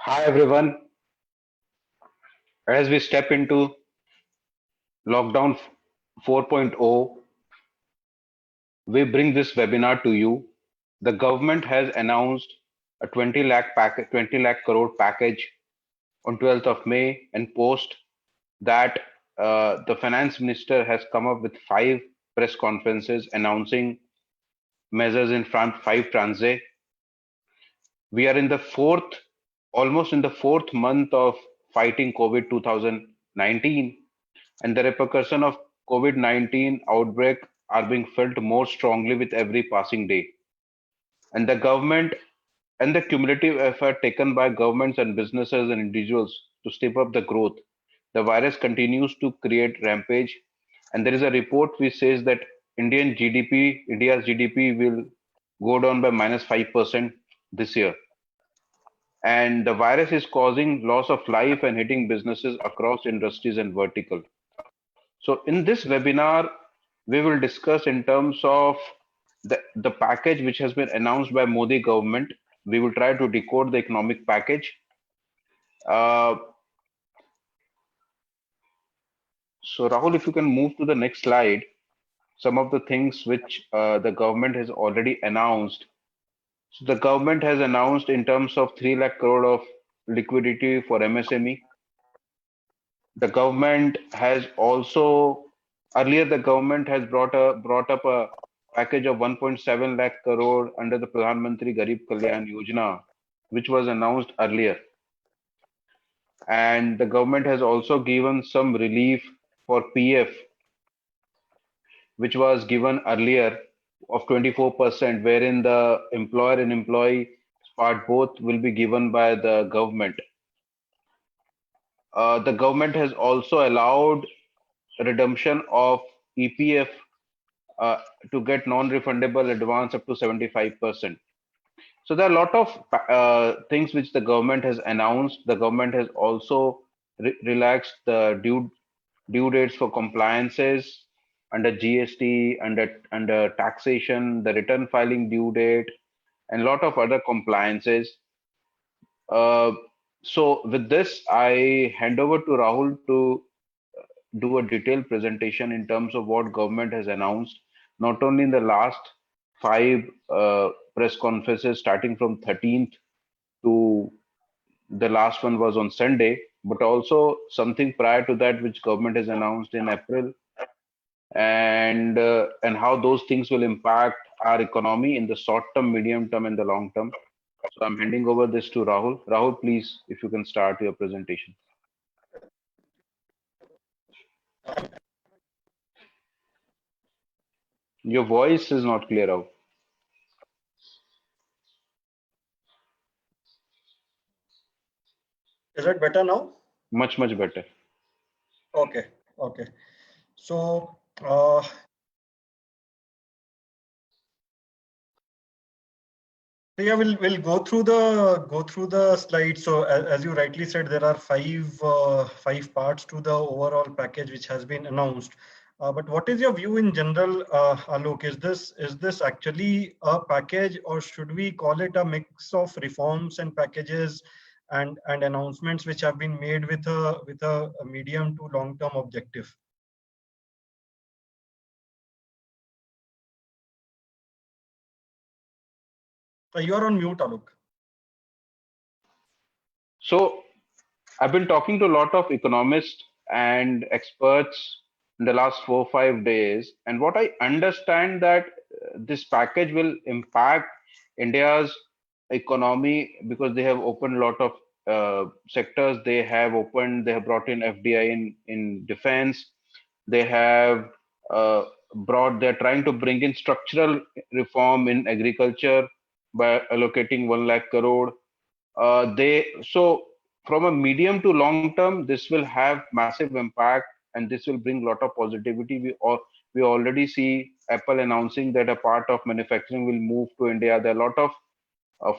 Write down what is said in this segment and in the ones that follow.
Hi everyone. As we step into lockdown 4.0, we bring this webinar to you. The government has announced a 20 lakh package, 20 lakh crore package on 12th of May, and post that the finance minister has come up with five press conferences announcing measures in front five tranche. We are in the fourth, almost in the fourth month of fighting COVID 2019, and the repercussion of COVID-19 outbreak are being felt more strongly with every passing day. And the government and the cumulative effort taken by governments and businesses and individuals to step up the growth, the virus continues to create rampage. And there is a report which says that India's GDP will go down by minus 5% this year. And the virus is causing loss of life and hitting businesses across industries and vertical. So in this webinar, we will discuss in terms of the package which has been announced by Modi government. We will try to decode the economic package. Uh, so Rahul, if you can move to the next slide, some of the things which the government has already announced. So the government has announced in terms of 3 lakh crore of liquidity for MSME. The government has also earlier the government has brought up a package of 1.7 lakh crore under the Pradhan Mantri Garib Kalyan Yojana, which was announced earlier. And the government has also given some relief for PF, which was given earlier of 24%, wherein the employer and employee part both will be given by the government. The government has also allowed redemption of EPF uh, to get non-refundable advance up to 75%. So there are a lot of things which the government has announced. The government has also relaxed the due dates for compliances under GST, under taxation, the return filing due date, and a lot of other compliances. Uh, so with this, I hand over to Rahul to do a detailed presentation in terms of what government has announced, not only in the last five press conferences starting from 13th to the last one was on Sunday, but also something prior to that which government has announced in April, and how those things will impact our economy in the short term, medium term, and the long term. So I'm handing over this to Rahul. Rahul, please, if you can start your presentation. Your voice is not clear out. Is it better now? Much better. Okay, okay. So, yeah, we'll go through the slides. So, as you rightly said, there are five parts to the overall package which has been announced. But what is your view in general, Alok? Is this actually a package, or should we call it a mix of reforms and packages and announcements which have been made with a medium to long term objective? You are on mute, Alok. So I've been talking to a lot of economists and experts in the last 4 or 5 days, and what I understand that this package will impact India's economy because they have opened a lot of sectors. They have brought in FDI in defense. They have they're trying to bring in structural reform in agriculture by allocating 1 lakh crore. So from a medium to long term, this will have massive impact and this will bring a lot of positivity. We already see Apple announcing that a part of manufacturing will move to India. There are a lot of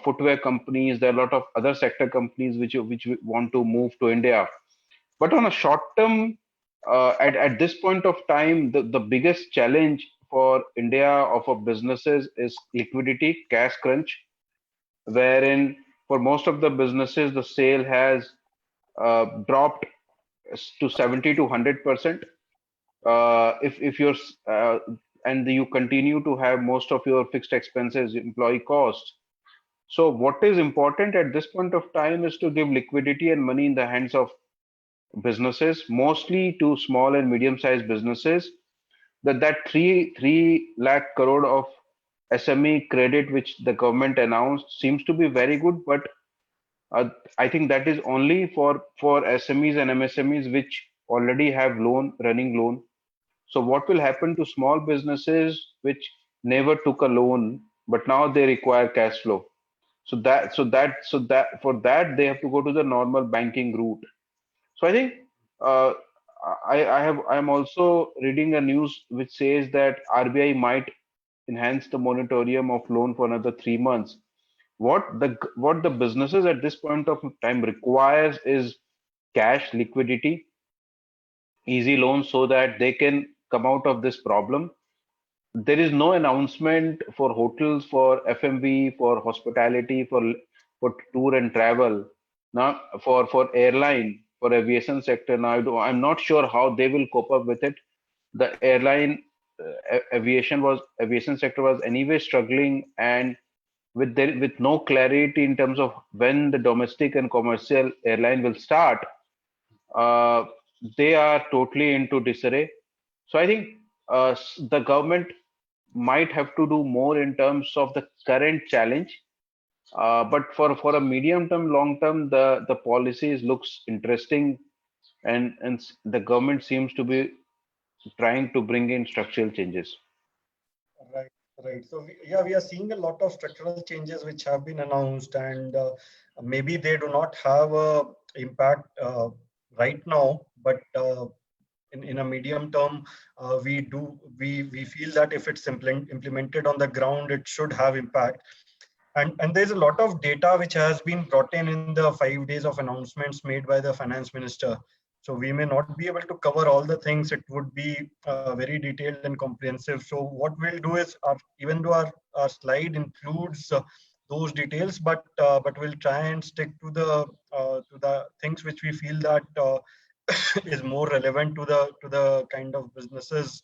footwear companies. There are a lot of other sector companies which want to move to India. But on a short term, at this point of time, the biggest challenge for India or for businesses is liquidity, cash crunch, wherein for most of the businesses, the sale has dropped to 70 to 100%. If you're and you continue to have most of your fixed expenses, employee costs. So what is important at this point of time is to give liquidity and money in the hands of businesses, mostly to small and medium-sized businesses. That 3 lakh crore of SME credit which the government announced seems to be very good, but I think that is only for SMEs and MSMEs which already have running loan. So what will happen to small businesses which never took a loan, but now they require cash flow? So that for that they have to go to the normal banking route. So I think uh, I'm also reading a news which says that RBI might enhance the moratorium of loan for another 3 months. What the businesses at this point of time requires is cash liquidity, easy loans so that they can come out of this problem. There is no announcement for hotels, for F&B, for hospitality, for tour and travel. Now, for airline, for aviation sector, now I'm not sure how they will cope up with it. The aviation sector was anyway struggling, and with no clarity in terms of when the domestic and commercial airline will start, uh, they are totally into disarray. So I think the government might have to do more in terms of the current challenge. But for a medium term, long term, the policies looks interesting, and the government seems to be trying to bring in structural changes. Right, right. So yeah, we are seeing a lot of structural changes which have been announced, and maybe they do not have a impact right now, but in a medium term, we feel that if it's implemented on the ground, it should have impact. And there's a lot of data which has been brought in the 5 days of announcements made by the finance minister. So we may not be able to cover all the things. It would be very detailed and comprehensive. So what we'll do is, even though our slide includes those details, but we'll try and stick to the things which we feel that is more relevant to the kind of businesses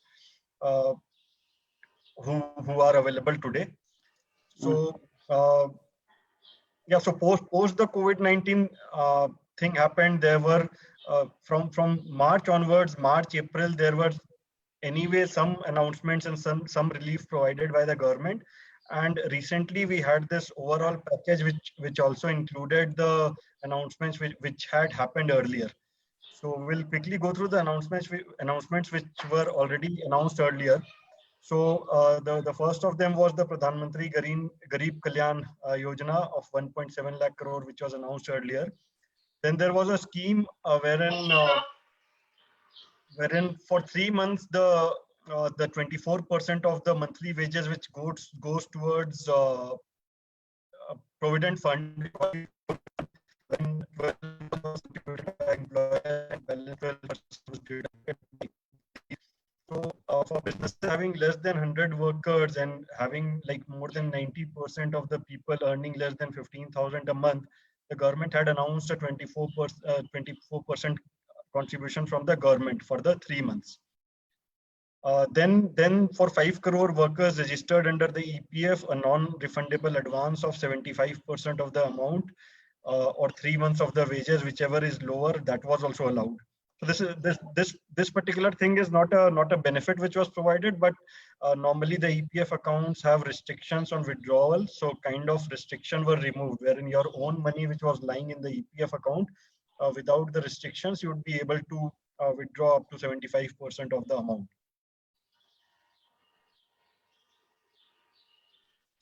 uh, who are available today. So uh, yeah, so post the COVID-19 thing happened, there were from March onwards, March April, there were anyway some announcements and some relief provided by the government. And recently we had this overall package which also included the announcements which had happened earlier. So we'll quickly go through the announcements which were already announced earlier. So the first of them was the Pradhan Mantri Garib Kalyan Yojana of 1.7 lakh crore, which was announced earlier. Then there was a scheme wherein for 3 months the 24% of the monthly wages which goes towards provident fund, when 12% contributed by employer and balance 12% was deducted. So for businesses having less than 100 workers and having like more than 90% of the people earning less than 15,000 a month, the government had announced a 24% contribution from the government for the 3 months. Then for 5 crore workers registered under the EPF, a non-refundable advance of 75% of the amount or 3 months of the wages, whichever is lower, that was also allowed. So this particular thing is not a benefit which was provided, but normally the EPF accounts have restrictions on withdrawal. So kind of restriction were removed, wherein your own money which was lying in the EPF account, without the restrictions, you would be able to withdraw up to 75% of the amount.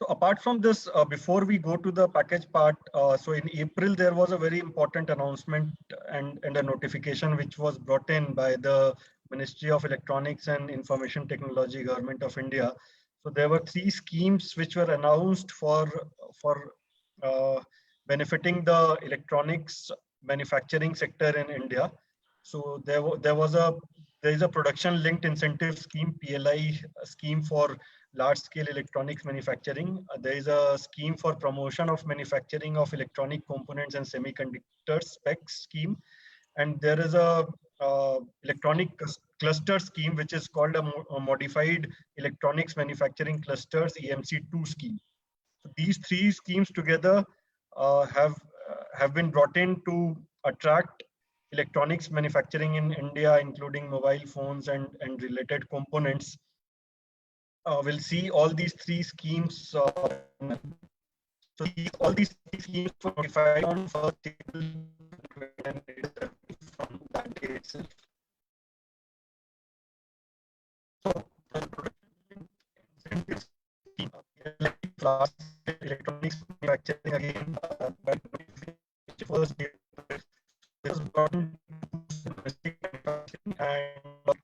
So apart from this, before we go to the package part, so in April, there was a very important announcement and a notification which was brought in by the Ministry of Electronics and Information Technology, Government of India. So there were 3 schemes which were announced for benefiting the electronics manufacturing sector in India. So there was a there is a production linked incentive scheme, PLI scheme for large scale electronics manufacturing. There is a scheme for promotion of manufacturing of electronic components and semiconductor specs scheme. And there is a electronic cluster scheme, which is called a modified electronics manufacturing clusters EMC2 scheme. So these three schemes together have been brought in to attract electronics manufacturing in India, including mobile phones and related components. We'll see all these three schemes. All these three schemes were notified on 1st April and from that day itself. So the electronics manufacturing again by first day this was brought in domestic manufacturing and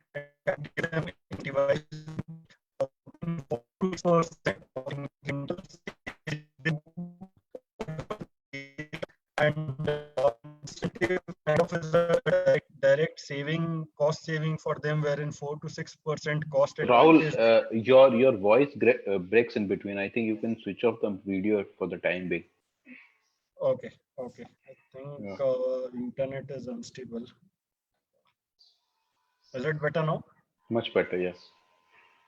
give them device and kind of is a direct saving, cost saving for them, wherein 4 to 6% cost Rahul, advantage. your voice breaks in between. I think you can switch off the video for the time being. Okay, okay. I think Yeah. internet is unstable. Is it better now? Much better, yes.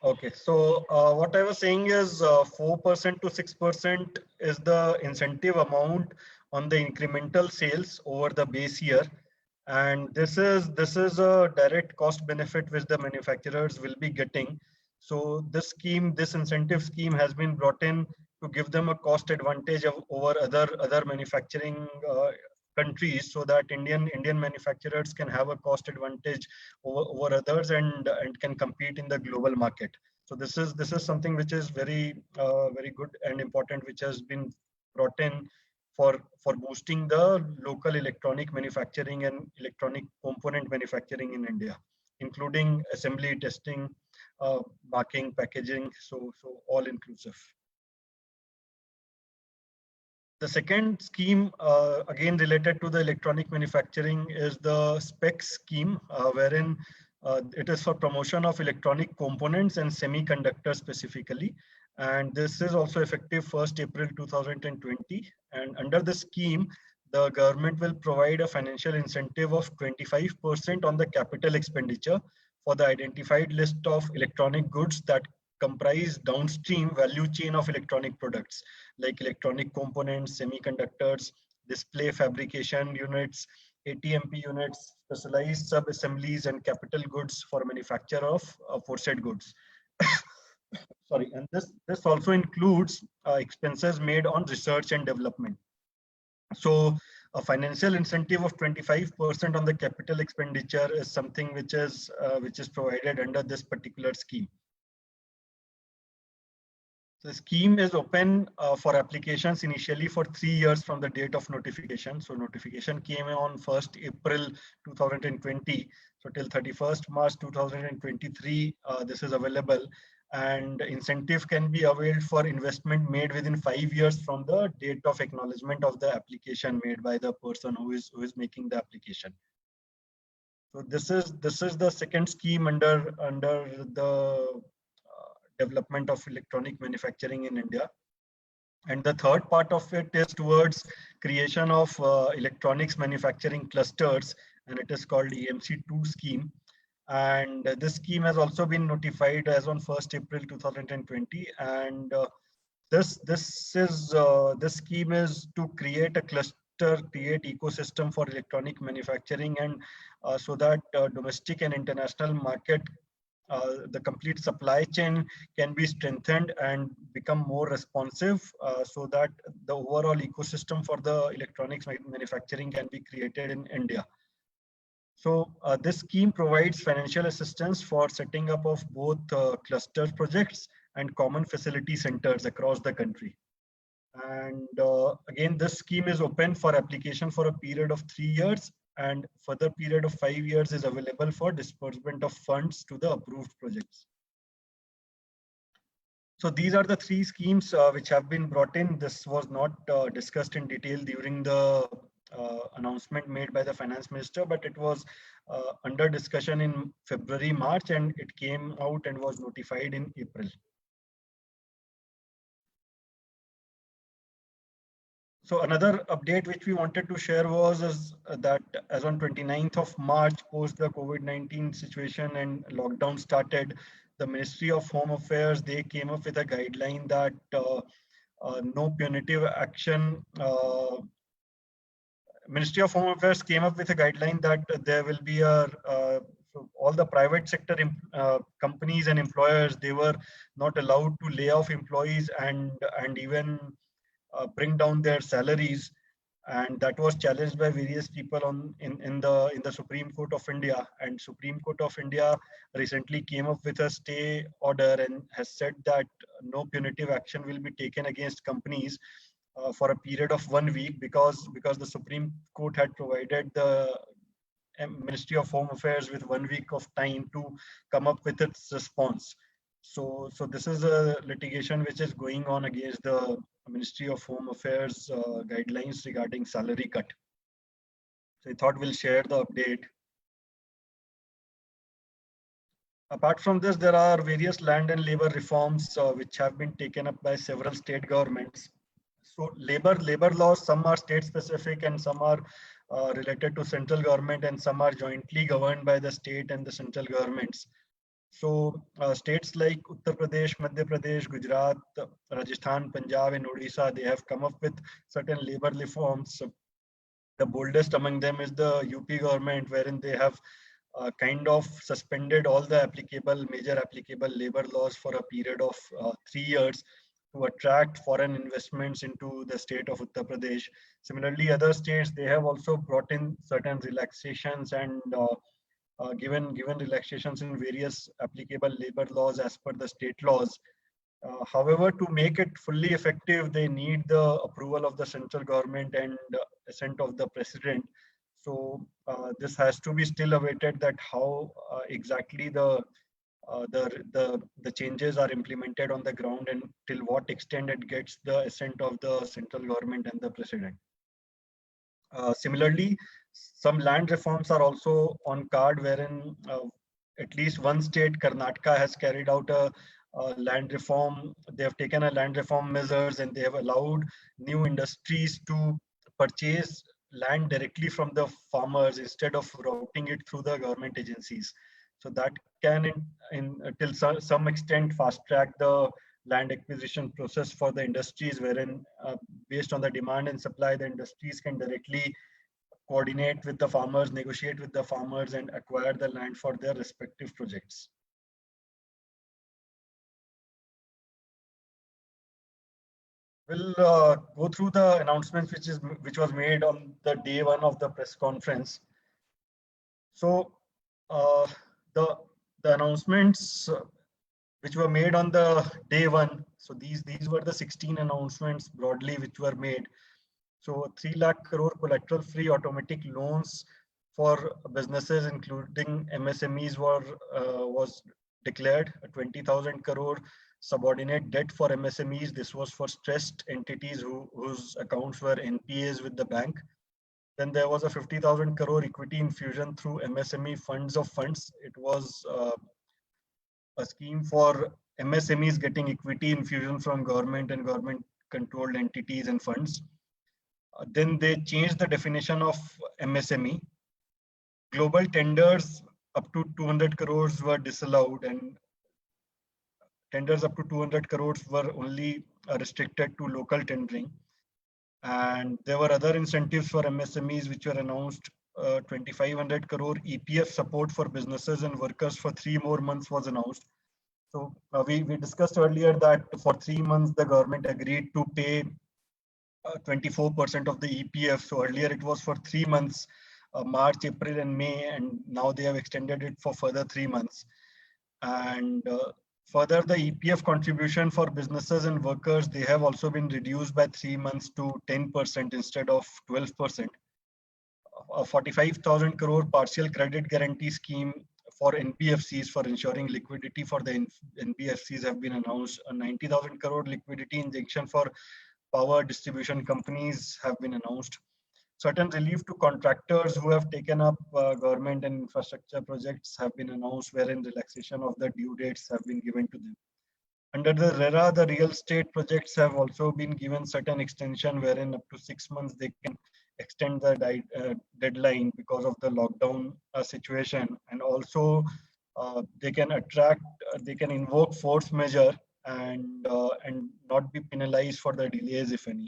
Okay, so what I was saying is 4% to 6% is the incentive amount on the incremental sales over the base year. And this is a direct cost benefit which the manufacturers will be getting. So this scheme, this incentive scheme has been brought in to give them a cost advantage over other manufacturing countries, so that Indian manufacturers can have a cost advantage over others and can compete in the global market. So this is something which is very good and important, which has been brought in for boosting the local electronic manufacturing and electronic component manufacturing in India, including assembly, testing, marking, packaging, so all inclusive. The second scheme, again related to the electronic manufacturing, is the SPECS scheme, wherein it is for promotion of electronic components and semiconductors specifically. And this is also effective 1st April 2020. And under the scheme, the government will provide a financial incentive of 25% on the capital expenditure for the identified list of electronic goods that comprise downstream value chain of electronic products, like electronic components, semiconductors, display fabrication units, ATMP units, specialized sub-assemblies, and capital goods for manufacture of foresaid goods. Sorry, and this also includes expenses made on research and development. So a financial incentive of 25% on the capital expenditure is something which is provided under this particular scheme. The scheme is open for applications initially for 3 years from the date of notification. So notification came on 1st April 2020. So till 31st March 2023, this is available. And incentive can be availed for investment made within 5 years from the date of acknowledgement of the application made by the person who is making the application. So this is the second scheme under the development of electronic manufacturing in India. And the third part of it is towards creation of electronics manufacturing clusters, and it is called EMC2 scheme. And this scheme has also been notified as on 1st April 2020. And this scheme is to create a cluster, create ecosystem for electronic manufacturing, and so that domestic and international market, the complete supply chain can be strengthened and become more responsive, so that the overall ecosystem for the electronics manufacturing can be created in India. So this scheme provides financial assistance for setting up of both cluster projects and common facility centers across the country. And again, this scheme is open for application for a period of 3 years, and further period of 5 years is available for disbursement of funds to the approved projects. So these are the three schemes which have been brought in. This was not discussed in detail during the announcement made by the finance minister, but it was under discussion in February, March, and it came out and was notified in April. So another update which we wanted to share was that as on 29th of March, post the COVID-19 situation and lockdown started, the Ministry of Home Affairs, they came up with a guideline that no punitive action. Ministry of Home Affairs came up with a guideline that there will be so all the private sector companies and employers, they were not allowed to lay off employees and even bring down their salaries, and that was challenged by various people in the Supreme Court of India. And Supreme Court of India recently came up with a stay order and has said that no punitive action will be taken against companies for a period of 1 week, because the Supreme Court had provided the Ministry of Home Affairs with 1 week of time to come up with its response. So this is a litigation which is going on against the Ministry of Home Affairs guidelines regarding salary cut. So I thought we'll share the update. Apart from this, there are various land and labor reforms which have been taken up by several state governments. So labor laws, some are state specific and some are related to central government, and some are jointly governed by the state and the central governments. So states like Uttar Pradesh, Madhya Pradesh, Gujarat, Rajasthan, Punjab, and Odisha, they have come up with certain labor reforms. The boldest among them is the UP government, wherein they have kind of suspended all the major applicable labor laws for a period of 3 years to attract foreign investments into the state of Uttar Pradesh. Similarly, other states, they have also brought in certain relaxations and given relaxations in various applicable labor laws as per the state laws. However, to make it fully effective, they need the approval of the central government and assent of the president. So this has to be still awaited, that how exactly the changes are implemented on the ground and till what extent it gets the assent of the central government and the president. Similarly, some land reforms are also on card, wherein at least one state, Karnataka, has carried out a land reform. They have taken a land reform measures, and they have allowed new industries to purchase land directly from the farmers instead of routing it through the government agencies. So that can, till some extent, fast track the land acquisition process for the industries, wherein based on the demand and supply, the industries can directly coordinate with the farmers, negotiate with the farmers, and acquire the land for their respective projects. We'll go through the announcements which was made on the day one of the press conference. So the announcements which were made on the day one. So these were the 16 announcements broadly which were made. So 3 lakh crore collateral free automatic loans for businesses including MSMEs was declared. 20,000 crore subordinate debt for MSMEs. This was for stressed entities whose accounts were NPAs with the bank. Then there was a 50,000 crore equity infusion through MSME funds of funds. It was a scheme for MSMEs getting equity infusion from government and government controlled entities and funds. Then they changed the definition of MSME. Global tenders up to 200 crores were disallowed, and tenders up to 200 crores were only restricted to local tendering. And there were other incentives for MSMEs which were announced. 2,500 crore EPF support for businesses and workers for 3 more months was announced. So we discussed earlier that for 3 months the government agreed to pay 24% of the EPF. So earlier it was for 3 months, March, April, and May, and now they have extended it for further 3 months. And further, the EPF contribution for businesses and workers, they have also been reduced by 3 months to 10% instead of 12%. A 45,000 crore partial credit guarantee scheme for NBFCs for ensuring liquidity for the NBFCs have been announced. A 90,000 crore liquidity injection for power distribution companies have been announced. certain relief to contractors who have taken up government and infrastructure projects have been announced, wherein relaxation of the due dates have been given to them. Under the RERA, the real estate projects have also been given certain extension, wherein up to 6 months they can extend the deadline because of the lockdown situation, and also they can they can invoke force measure and not be penalized for the delays, if any.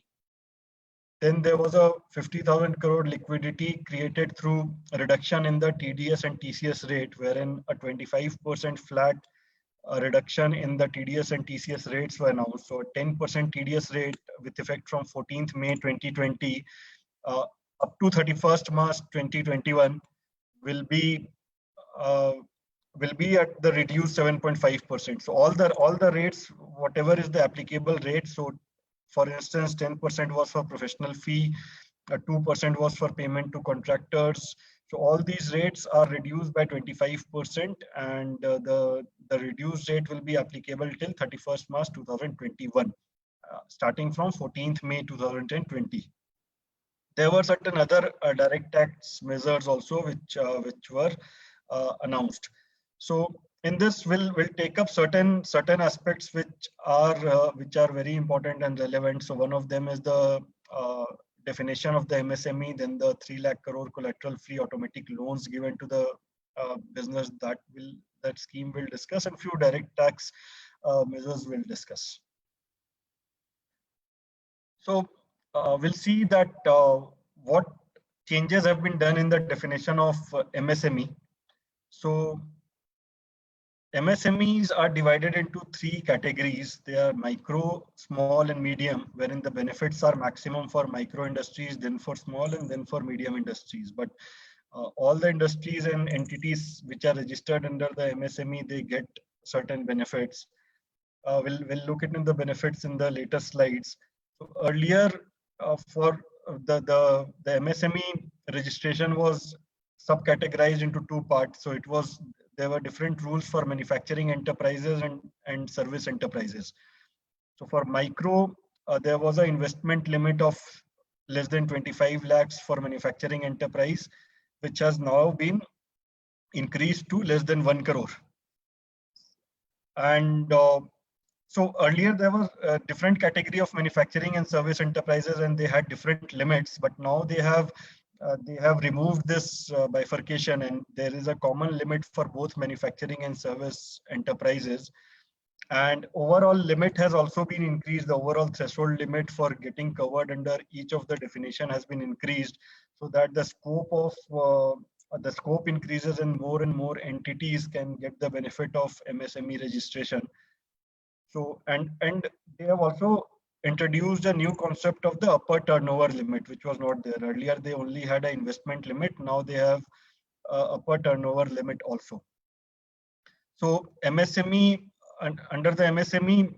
Then there was a 50,000 crore liquidity created through a reduction in the TDS and TCS rate, wherein a 25% flat reduction in the TDS and TCS rates were announced. So a 10% TDS rate with effect from 14th May 2020 uh, up to 31st March 2021 will be uh, at the reduced 7.5%. So all the rates, whatever is the applicable rate. So for instance, 10% was for professional fee, 2% was for payment to contractors. So all these rates are reduced by 25%, and the reduced rate will be applicable till 31st March 2021, starting from 14th May 2020. There were certain other direct tax measures also which were announced. So in this, we'll take up certain aspects which are very important and relevant. So one of them is the definition of the MSME, then the 3 lakh crore collateral free automatic loans given to the business, that scheme will discuss, and few direct tax measures will discuss. So we'll see that what changes have been done in the definition of MSME. So MSMEs are divided into 3 categories. They are micro, small, and medium, wherein the benefits are maximum for micro industries, then for small, and then for medium industries. But all the industries and entities which are registered under the MSME, they get certain benefits. We'll look into the benefits in the later slides. So earlier, for the MSME registration was subcategorized into 2 parts. So there were different rules for manufacturing enterprises and service enterprises. So for micro, there was an investment limit of less than 25 lakhs for manufacturing enterprise, which has now been increased to less than 1 crore. And so earlier there was a different category of manufacturing and service enterprises, and they had different limits. But now they have removed this bifurcation, and there is a common limit for both manufacturing and service enterprises. And overall limit has also been increased. The overall threshold limit for getting covered under each of the definition has been increased, so that the scope increases and more entities can get the benefit of MSME registration. So and they have also introduced a new concept of the upper turnover limit, which was not there earlier. They only had an investment limit. Now they have upper turnover limit also. So MSME, under the MSME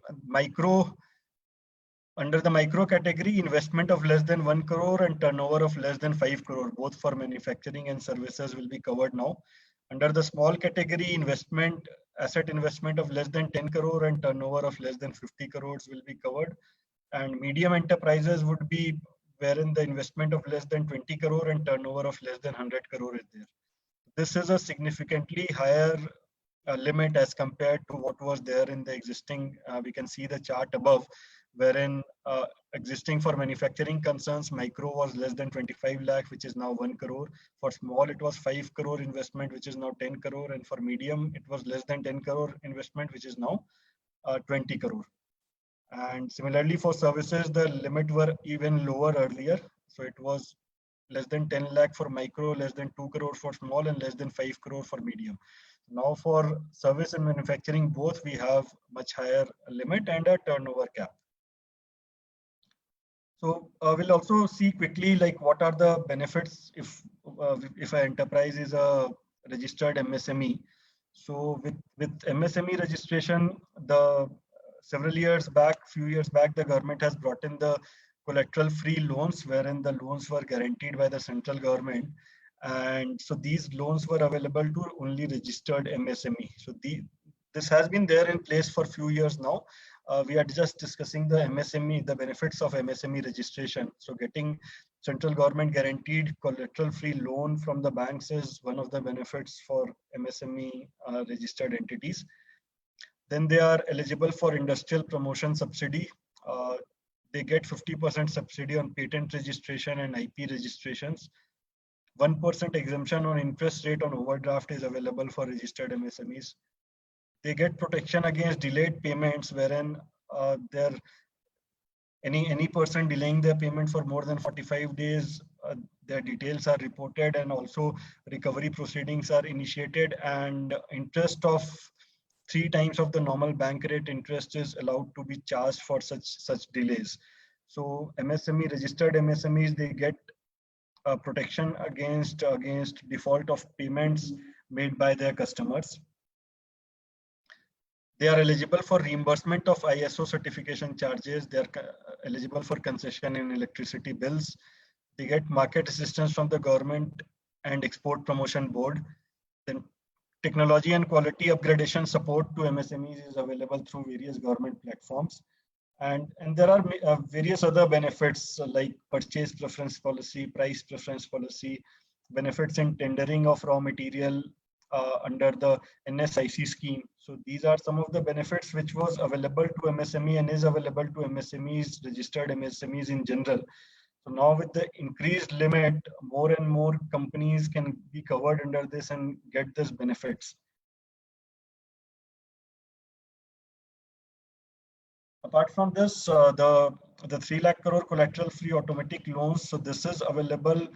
under the micro category, investment of less than 1 crore and turnover of less than 5 crore, both for manufacturing and services, will be covered now. Under the small category, asset investment of less than 10 crore and turnover of less than 50 crores will be covered. And medium enterprises would be wherein the investment of less than 20 crore and turnover of less than 100 crore is there. This is a significantly higher limit as compared to what was there in the existing. We can see the chart above, wherein existing for manufacturing concerns, micro was less than 25 lakh, which is now 1 crore. For small, it was 5 crore investment, which is now 10 crore. And for medium, it was less than 10 crore investment, which is now 20 crore. And similarly for services, the limit were even lower earlier. So it was less than 10 lakh for micro, less than 2 crore for small, and less than 5 crore for medium. Now for service and manufacturing, both we have much higher limit and a turnover cap. So we'll also see quickly like what are the benefits if an enterprise is a registered MSME. So with MSME registration, few years back, the government has brought in the collateral free loans, wherein the loans were guaranteed by the central government. And so these loans were available to only registered MSME. So this has been there in place for few years now. We are just discussing the MSME, the benefits of MSME registration. So getting central government guaranteed collateral-free loan from the banks is one of the benefits for MSME registered entities. Then they are eligible for industrial promotion subsidy. They get 50% subsidy on patent registration and IP registrations. 1% exemption on interest rate on overdraft is available for registered MSMEs. They get protection against delayed payments, wherein any person delaying their payment for more than 45 days, their details are reported, and also recovery proceedings are initiated, and interest of 3 times of the normal bank rate interest is allowed to be charged for such delays. So MSME registered MSMEs, they get protection against default of payments made by their customers. They are eligible for reimbursement of ISO certification charges. They are eligible for concession in electricity bills. They get market assistance from the government and export promotion board. Then technology and quality upgradation support to MSMEs is available through various government platforms. And there are various other benefits like purchase preference policy, price preference policy, benefits in tendering of raw material under the NSIC scheme. So these are some of the benefits which was available to MSME and is available to MSMEs, registered MSMEs in general. So now with the increased limit, more and more companies can be covered under this and get these benefits. Apart from this, the 3 lakh crore collateral free automatic loans. So this is available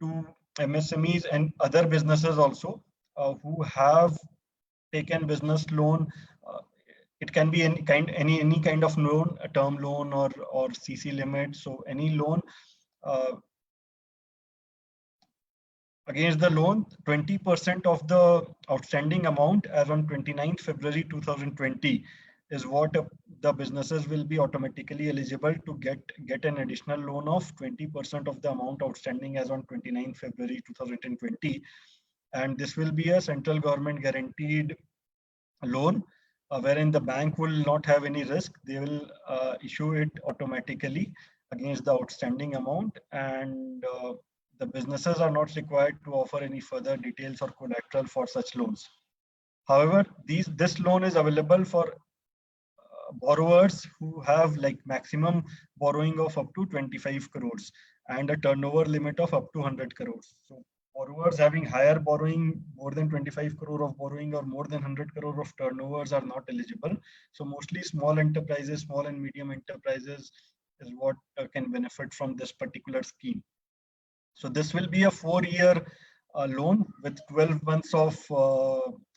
to MSMEs and other businesses also who have taken business loan. It can be any kind of loan, a term loan or CC limit. So any loan against the loan, 20% of the outstanding amount as on 29th February 2020 is what the businesses will be automatically eligible to get an additional loan of 20% of the amount outstanding as on 29th February 2020. And this will be a central government guaranteed loan wherein the bank will not have any risk. They will issue it automatically against the outstanding amount, and the businesses are not required to offer any further details or collateral for such loans. However, this loan is available for borrowers who have like maximum borrowing of up to 25 crores and a turnover limit of up to 100 crores. So borrowers having higher borrowing, more than 25 crore of borrowing or more than 100 crore of turnovers are not eligible. So mostly small enterprises, small and medium enterprises is what can benefit from this particular scheme. So this will be a 4-year loan with 12 months of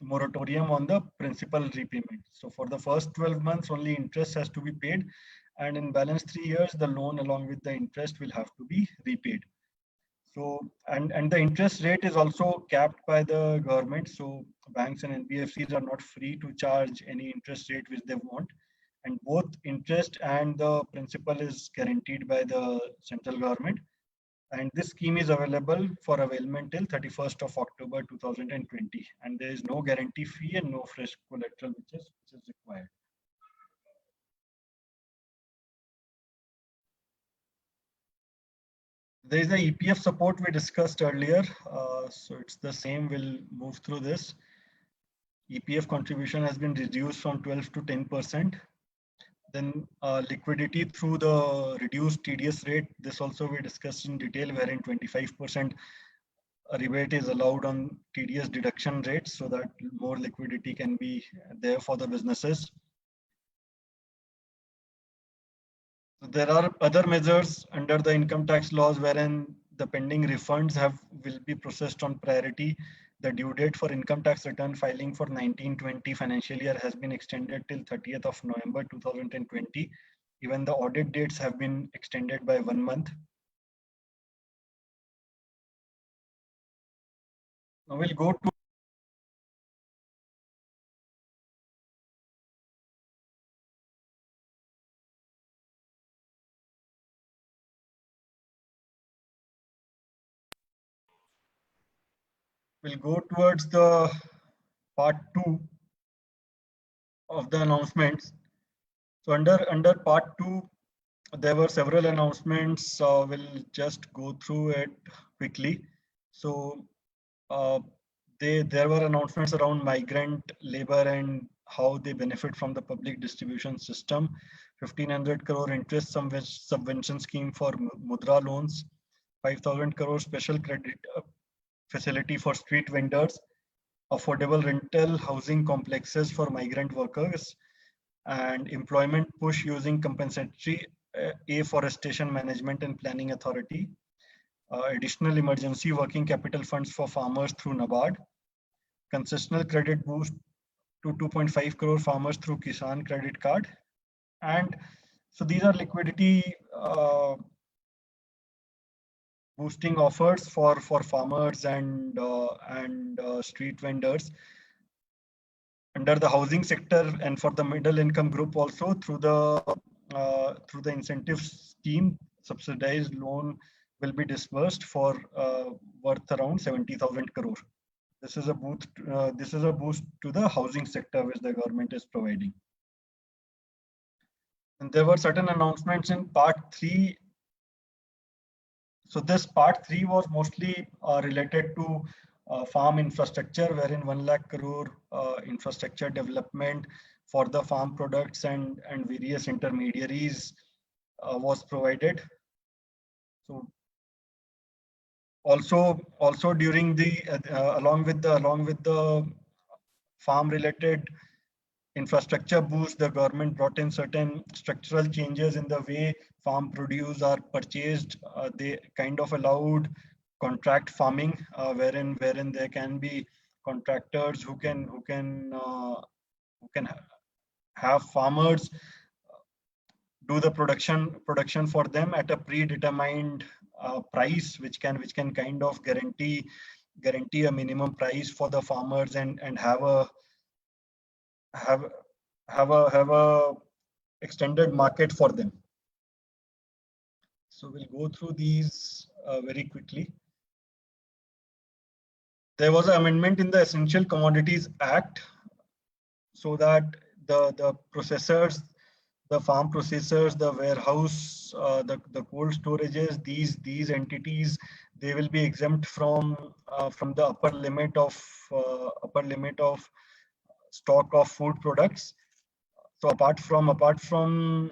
moratorium on the principal repayment. So for the first 12 months, only interest has to be paid, and in balance 3 years, the loan along with the interest will have to be repaid. So and the interest rate is also capped by the government. So banks and NBFCs are not free to charge any interest rate which they want, and both interest and the principal is guaranteed by the central government. And this scheme is available for availment till 31st of October 2020, and there is no guarantee fee and no fresh collateral which is required. There is the EPF support we discussed earlier, so it's the same. We'll move through this. EPF contribution has been reduced from 12 to 10%. Then liquidity through the reduced TDS rate. This also we discussed in detail, wherein 25% rebate is allowed on TDS deduction rates so that more liquidity can be there for the businesses. There are other measures under the income tax laws wherein the pending refunds will be processed on priority. The due date for income tax return filing for 1920 financial year has been extended till 30th of November 2020. Even the audit dates have been extended by 1 month. Now we'll go to towards the part 2 of the announcements. So under part 2, there were several announcements. We'll just go through it quickly. So there were announcements around migrant labor and how they benefit from the public distribution system. 1,500 crore interest subvention scheme for Mudra loans. 5,000 crore special credit facility for street vendors. Affordable rental housing complexes for migrant workers, and employment push using compensatory afforestation management and planning authority. Additional emergency working capital funds for farmers through NABARD. Concessional credit boost to 2.5 crore farmers through Kisan credit card. And so these are liquidity boosting offers for farmers and street vendors under the housing sector, and for the middle income group also through the incentive scheme. Subsidized loan will be disbursed for worth around 70,000 crore. This is a boost to the housing sector which the government is providing. And there were certain announcements in part 3. So this part 3 was mostly related to farm infrastructure, wherein 1 lakh crore infrastructure development for the farm products and various intermediaries was provided. So also during the along with the farm related infrastructure boost, the government brought in certain structural changes in the way farm produce are purchased. They kind of allowed contract farming, wherein there can be contractors who can have farmers do the production for them at a predetermined price, which can kind of guarantee a minimum price for the farmers and have a extended market for them. So we'll go through these very quickly. There was an amendment in the Essential Commodities Act so that the processors, the farm processors, the warehouse, the cold storages, these entities, they will be exempt from the upper limit of stock of food products. So apart from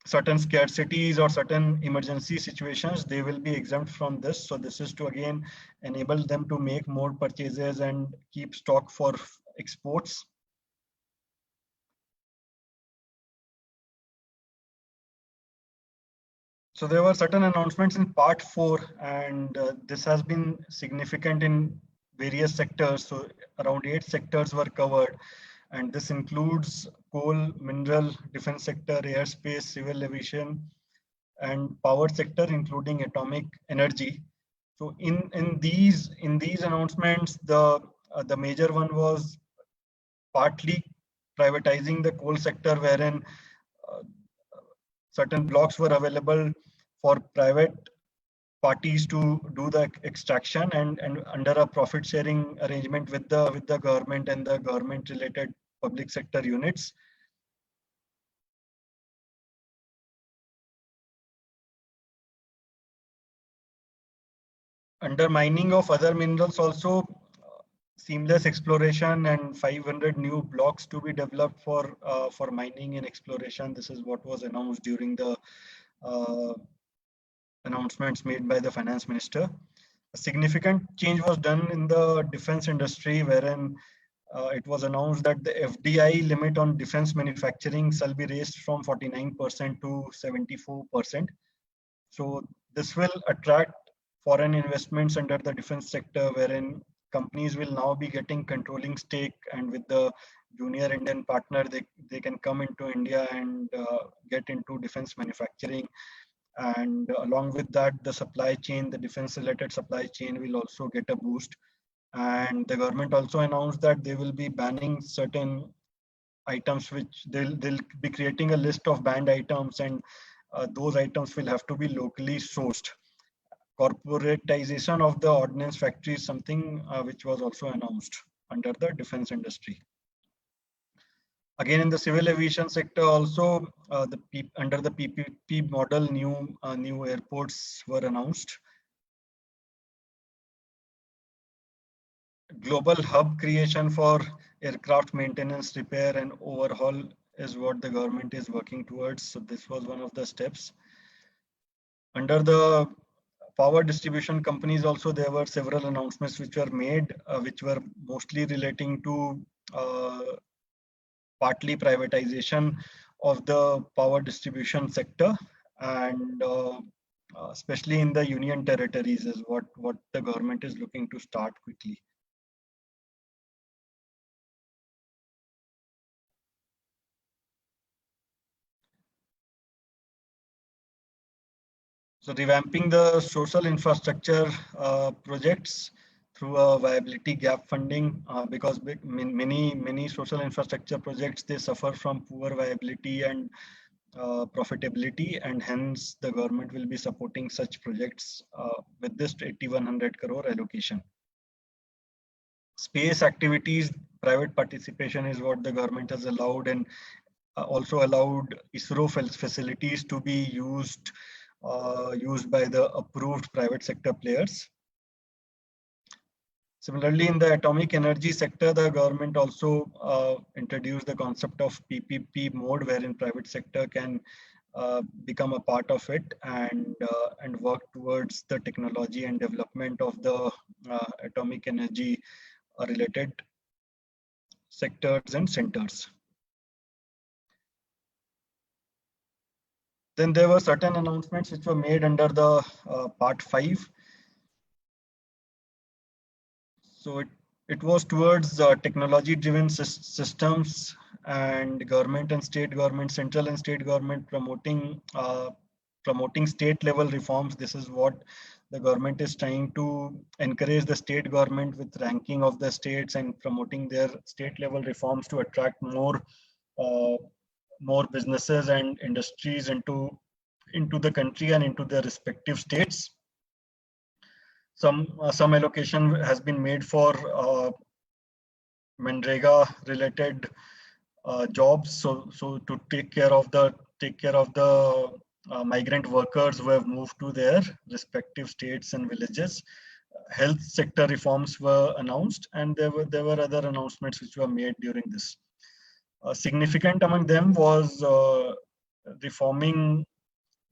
certain scarcities or certain emergency situations, they will be exempt from this. So this is to again enable them to make more purchases and keep stock for exports. So there were certain announcements in part 4, and this has been significant in various sectors. So around 8 sectors were covered, and this includes coal, mineral, defense sector, airspace, civil aviation, and power sector, including atomic energy. So in these announcements, the major one was partly privatizing the coal sector, wherein certain blocks were available for private parties to do the extraction and under a profit sharing arrangement with the government and the government related public sector units. Under mining of other minerals also, seamless exploration and 500 new blocks to be developed for mining and exploration. This is what was announced during the announcements made by the finance minister. A significant change was done in the defense industry, wherein it was announced that the FDI limit on defense manufacturing shall be raised from 49% to 74%. So this will attract foreign investments under the defense sector, wherein companies will now be getting controlling stake, and with the junior Indian partner, they can come into India and get into defense manufacturing. And along with that, the supply chain, the defense related supply chain will also get a boost. And the government also announced that they will be banning certain items, which they'll be creating a list of banned items, and those items will have to be locally sourced. Corporatization of the ordnance factory is something which was also announced under the defense industry. Again, in the civil aviation sector, also under the PPP model, new airports were announced. Global hub creation for aircraft maintenance, repair, and overhaul is what the government is working towards. So this was one of the steps. Under the power distribution companies, also there were several announcements which were made, which were mostly relating to partly privatization of the power distribution sector, and especially in the union territories is what the government is looking to start quickly. So revamping the social infrastructure projects through a viability gap funding, because many social infrastructure projects, they suffer from poor viability and profitability, and hence the government will be supporting such projects with this 8100 crore allocation. Space activities, private participation is what the government has allowed, and also allowed ISRO facilities to be used by the approved private sector players. Similarly, in the atomic energy sector, the government also introduced the concept of PPP mode, wherein private sector can become a part of it and work towards the technology and development of the atomic energy related sectors and centers. Then there were certain announcements which were made under the part 5. So it was towards technology driven systems, and government and state government, central and state government promoting state level reforms. This is what the government is trying to encourage the state government with ranking of the states and promoting their state level reforms to attract more businesses and industries into the country and into their respective states. Some allocation has been made for Manrega related jobs, so to take care of the migrant workers who have moved to their respective states and villages. Health sector reforms were announced, and there were other announcements which were made during this. Significant among them was reforming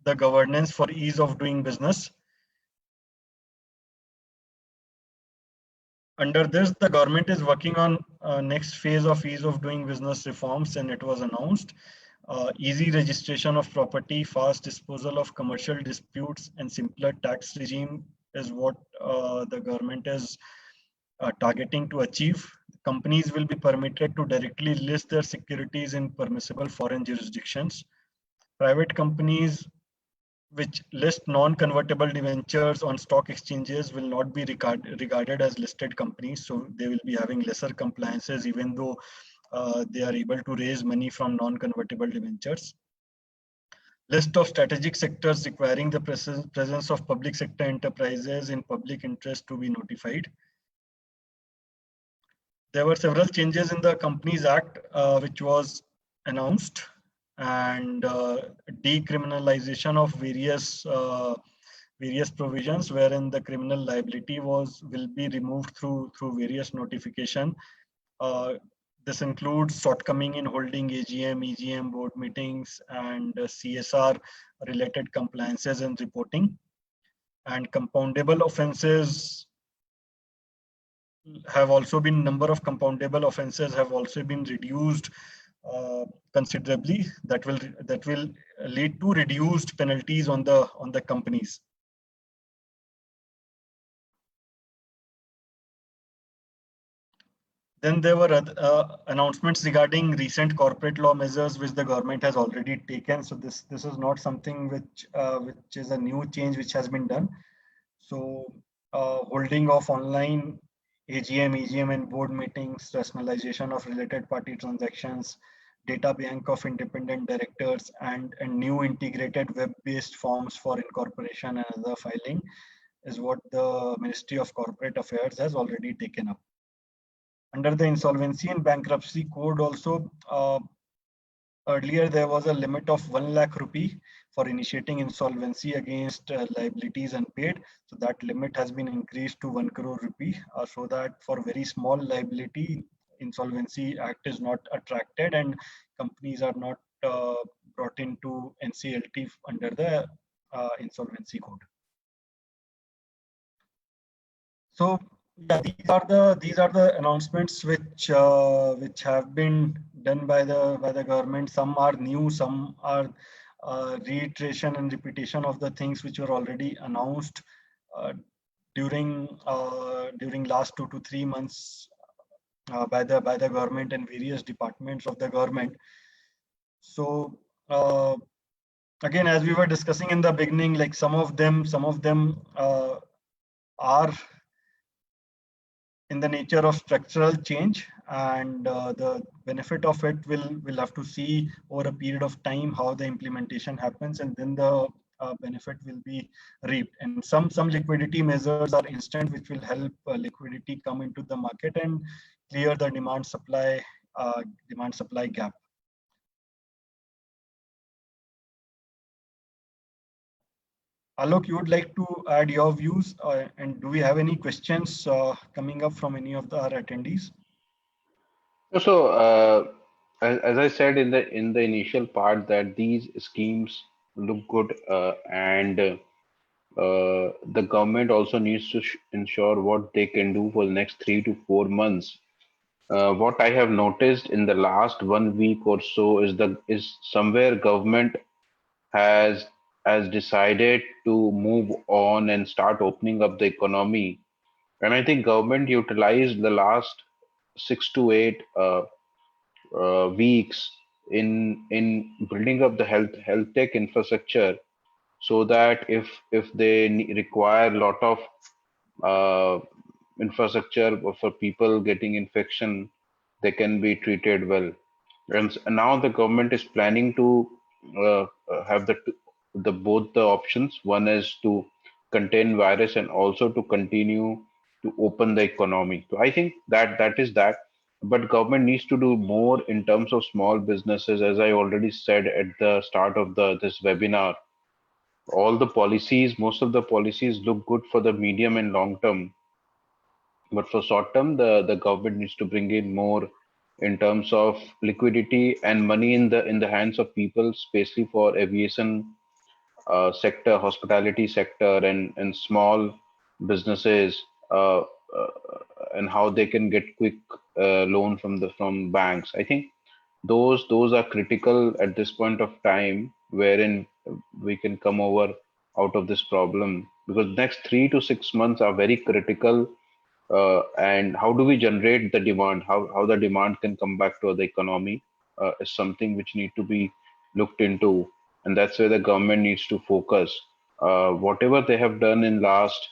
the governance for ease of doing business. Under this, the government is working on next phase of ease of doing business reforms, and it was announced. Easy registration of property, fast disposal of commercial disputes, and simpler tax regime is what the government is targeting to achieve. Companies will be permitted to directly list their securities in permissible foreign jurisdictions. Private companies which list non-convertible debentures on stock exchanges will not be regarded as listed companies. So they will be having lesser compliances, even though they are able to raise money from non-convertible debentures. List of strategic sectors requiring the presence of public sector enterprises in public interest to be notified. There were several changes in the Companies Act, which was announced, and decriminalization of various provisions wherein the criminal liability will be removed through various notification. This includes shortcoming in holding AGM, EGM board meetings, and CSR related compliances and reporting. And compoundable offenses have also been, number of compoundable offenses have also been reduced considerably. That will lead to reduced penalties on the companies. Then there were announcements regarding recent corporate law measures which the government has already taken. So this is not something which is a new change which has been done. So holding of online AGM, EGM and board meetings, rationalization of related party transactions, data bank of independent directors, and new integrated web-based forms for incorporation and other filing is what the Ministry of Corporate Affairs has already taken up. under the insolvency and bankruptcy code also, earlier there was a limit of 1 lakh rupee for initiating insolvency against liabilities unpaid. So that limit has been increased to 1 crore rupee, so that for very small liability, Insolvency Act is not attracted and companies are not brought into NCLT under the insolvency code. So yeah, these are the announcements which have been done by the government. Some are new, some are reiteration and repetition of the things which were already announced uh, during last 2 to 3 months by the government and various departments of the government. So again, as we were discussing in the beginning, like some of them are in the nature of structural change, and the benefit of it will have to see over a period of time how the implementation happens, and then the benefit will be reaped. And some liquidity measures are instant, which will help liquidity come into the market and clear the demand supply gap. Alok, you would like to add your views, and do we have any questions coming up from any of our attendees? So, as I said in the initial part, that these schemes look good, and the government also needs to ensure what they can do for the next 3 to 4 months. What I have noticed in the last 1 week or so is somewhere government has has decided to move on and start opening up the economy, and I think government utilized the last 6 to 8 weeks in building up the health tech infrastructure, so that if they require a lot of uh, infrastructure for people getting infection, they can be treated well. And now the government is planning to have the both the options. One is to contain virus and also to continue to open the economy. So I think that is that. But government needs to do more in terms of small businesses. As I already said at the start of the this webinar, all the policies, most of the policies look good for the medium and long term, but for short term, the government needs to bring in more in terms of liquidity and money in the hands of people, especially for aviation sector, hospitality sector, and small businesses, and how they can get quick loan from banks. I think those are critical at this point of time, wherein we can come over out of this problem, because next 3 to 6 months are very critical. And how do we generate the demand? How the demand can come back to the economy is something which need to be looked into, and that's where the government needs to focus. Whatever they have done in last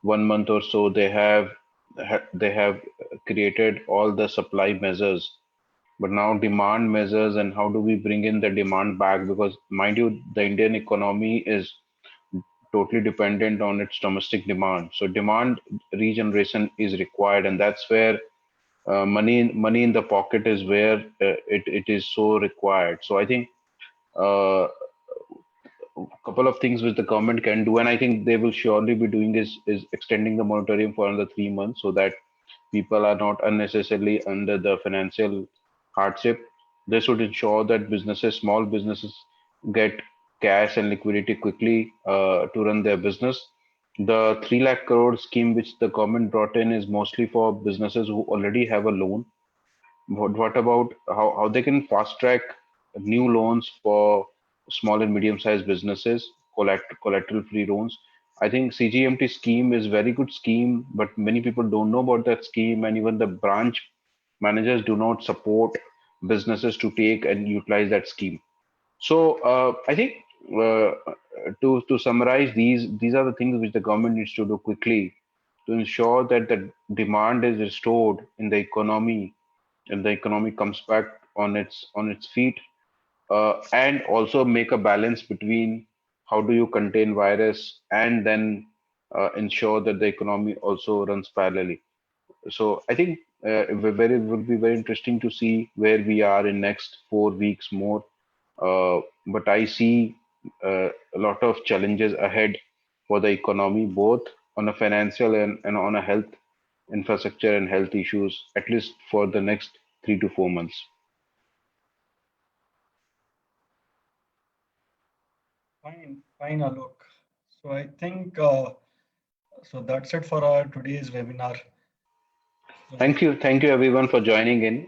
1 month or so, they have created all the supply measures, but now demand measures, and how do we bring in the demand back? Because mind you, the Indian economy is totally dependent on its domestic demand. So demand regeneration is required, and that's where money in the pocket is where it is so required. So I think a couple of things which the government can do, and I think they will surely be doing, is extending the moratorium for another 3 months, so that people are not unnecessarily under the financial hardship. They should ensure that small businesses, get cash and liquidity quickly to run their business. The 3 lakh crore scheme which the government brought in is mostly for businesses who already have a loan. What about how they can fast track new loans for small and medium sized businesses, collateral free loans? I think CGMT scheme is very good scheme, but many people don't know about that scheme, and even the branch managers do not support businesses to take and utilize that scheme. So I think to summarize, these are the things which the government needs to do quickly to ensure that the demand is restored in the economy, and the economy comes back on its feet, and also make a balance between how do you contain virus and then ensure that the economy also runs parallelly. So I think it will be very interesting to see where we are in next 4 weeks more. But I see a lot of challenges ahead for the economy, both on a financial and on a health infrastructure and health issues, at least for the next 3 to 4 months. Fine, Alok. So I think so that's it for our today's webinar. So Thank you everyone for joining in.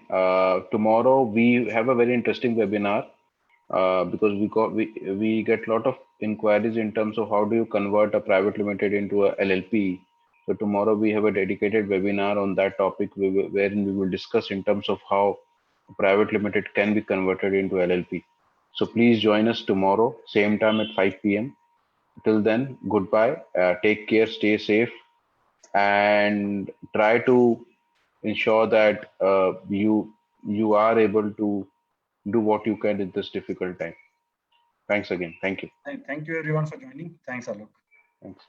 Tomorrow we have a very interesting webinar because we get a lot of inquiries in terms of how do you convert a private limited into a LLP. So tomorrow we have a dedicated webinar on that topic wherein we will discuss in terms of how private limited can be converted into LLP. So please join us tomorrow, same time at 5 p.m. Till then, goodbye. Take care, stay safe, and try to ensure that you are able to do what you can in this difficult time. Thanks again. Thank you. thank you everyone for joining. Thanks, Alok. Thanks.